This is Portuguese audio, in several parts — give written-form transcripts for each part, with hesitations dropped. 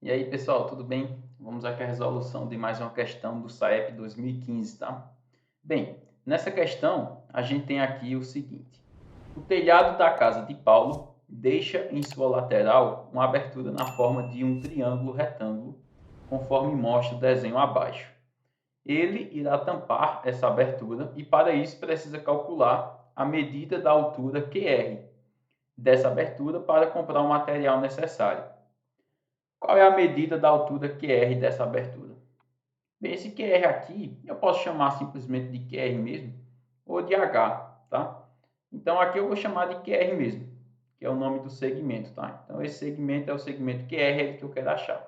E aí, pessoal, tudo bem? Vamos aqui à resolução de mais uma questão do SAEP 2015, tá? Bem, nessa questão, a gente tem aqui o seguinte. O telhado da casa de Paulo deixa em sua lateral uma abertura na forma de um triângulo retângulo, conforme mostra o desenho abaixo. Ele irá tampar essa abertura e, para isso, precisa calcular a medida da altura QR dessa abertura para comprar o material necessário. Qual é a medida da altura QR dessa abertura? Bem, esse QR aqui, eu posso chamar simplesmente de QR mesmo, ou de H, tá? Então, aqui eu vou chamar de QR mesmo, que é o nome do segmento, tá? Então, esse segmento é o segmento QR, é que eu quero achar.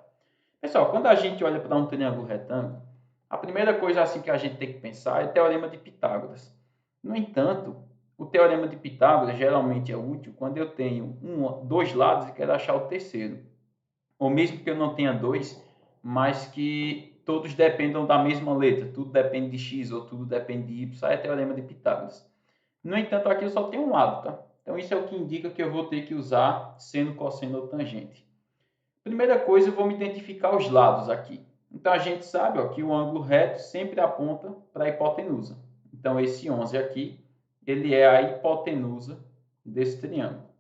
Pessoal, quando a gente olha para um triângulo retângulo, a primeira coisa assim que a gente tem que pensar é o Teorema de Pitágoras. No entanto, o Teorema de Pitágoras geralmente é útil quando eu tenho dois lados e quero achar o terceiro, ou mesmo que eu não tenha dois, mas que todos dependam da mesma letra, tudo depende de x ou tudo depende de y, é teorema de Pitágoras. No entanto, aqui eu só tenho um lado, tá? Então isso é o que indica que eu vou ter que usar seno, cosseno ou tangente. Primeira coisa, eu vou me identificar os lados aqui. Então a gente sabe ó, que o ângulo reto sempre aponta para a hipotenusa. Então esse 11 aqui, ele é a hipotenusa desse triângulo.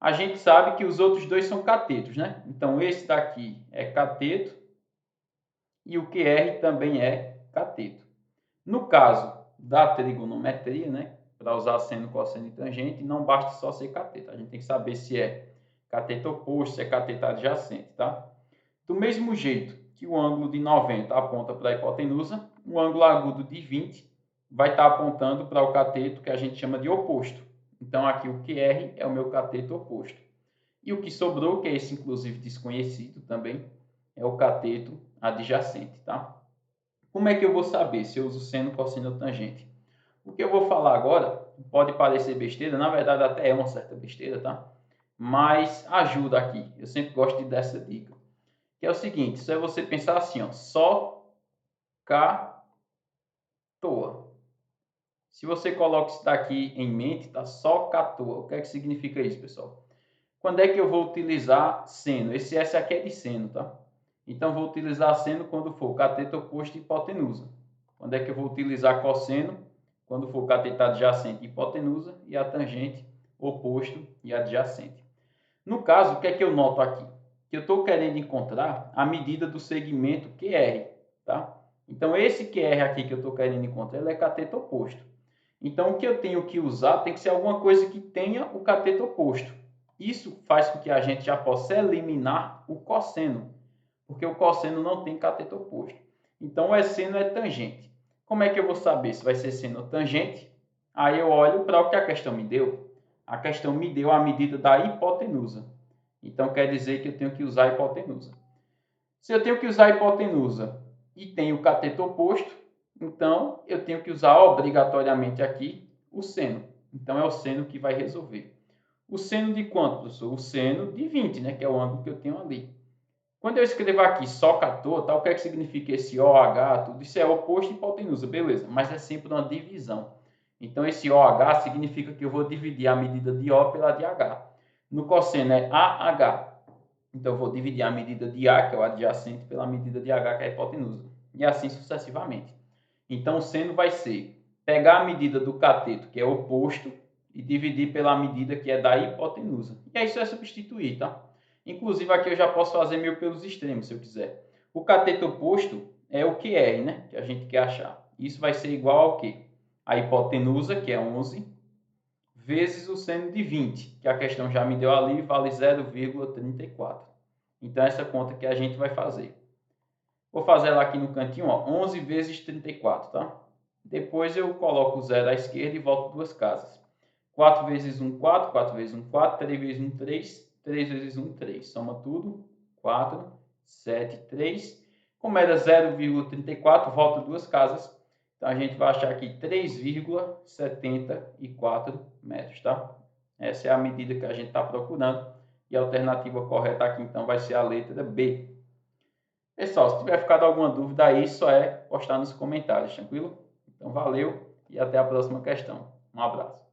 A gente sabe que os outros dois são catetos, né? Então, esse daqui é cateto e o QR também é cateto. No caso da trigonometria, né? Para usar seno, cosseno e tangente, não basta só ser cateto. A gente tem que saber se é cateto oposto, se é cateto adjacente, tá? Do mesmo jeito que o ângulo de 90 aponta para a hipotenusa, o ângulo agudo de 20 vai estar apontando para o cateto que a gente chama de oposto. Então, aqui o QR é o meu cateto oposto. E o que sobrou, que é esse inclusive desconhecido também, é o cateto adjacente, tá? Como é que eu vou saber se eu uso seno, cosseno ou tangente? O que eu vou falar agora pode parecer besteira, na verdade até é uma certa besteira, tá? Mas ajuda aqui. Eu sempre gosto de dar essa dica. Que é o seguinte, isso é você pensar assim, ó, só cá toa. Se você coloca isso daqui em mente, tá? Só cá toa. O que é que significa isso, pessoal? Quando é que eu vou utilizar seno? Esse S aqui é de seno, tá? Então, vou utilizar seno quando for cateto oposto e hipotenusa. Quando é que eu vou utilizar cosseno? Quando for cateto adjacente e hipotenusa e a tangente oposto e adjacente. No caso, o que é que eu noto aqui? Que eu estou querendo encontrar a medida do segmento QR, tá? Então, esse QR aqui que eu estou querendo encontrar, ele é cateto oposto. Então, o que eu tenho que usar tem que ser alguma coisa que tenha o cateto oposto. Isso faz com que a gente já possa eliminar o cosseno, porque o cosseno não tem cateto oposto. Então, o seno é tangente. Como é que eu vou saber se vai ser seno ou tangente? Aí eu olho para o que a questão me deu. A questão me deu a medida da hipotenusa. Então, quer dizer que eu tenho que usar a hipotenusa. Se eu tenho que usar a hipotenusa e tenho o cateto oposto, então eu tenho que usar obrigatoriamente aqui o seno. Então é o seno que vai resolver. O seno de quanto, professor? O seno de 20, né? Que é o ângulo que eu tenho ali. Quando eu escrevo aqui só 14, tá? O que é que significa esse OH? Tudo isso é oposto e hipotenusa, beleza. Mas é sempre uma divisão. Então esse OH significa que eu vou dividir a medida de O pela de H. No cosseno é AH. Então, eu vou dividir a medida de A, que é o adjacente, pela medida de H, que é a hipotenusa. E assim sucessivamente. Então, o seno vai ser pegar a medida do cateto, que é oposto, e dividir pela medida que é da hipotenusa. E aí, isso é substituir, tá? Inclusive, aqui eu já posso fazer meio pelos extremos, se eu quiser. O cateto oposto é o QR, né? Que a gente quer achar. Isso vai ser igual ao quê? A hipotenusa, que é 11, vezes o seno de 20, que a questão já me deu ali, vale 0,34. Então, essa conta que a gente vai fazer. Vou fazer ela aqui no cantinho, ó, 11 vezes 34, tá? Depois eu coloco o zero à esquerda e volto duas casas. 4 vezes 1, 4. 4 vezes 1, 4. 3 vezes 1, 3. 3 vezes 1, 3. Soma tudo. 4, 7, 3. Como era 0,34, volto duas casas. Então, a gente vai achar aqui 3,74 metros, tá? Essa é a medida que a gente está procurando. E a alternativa correta aqui, então, vai ser a letra B. Pessoal, se tiver ficado alguma dúvida aí, só é postar nos comentários, tranquilo? Então, valeu e até a próxima questão. Um abraço.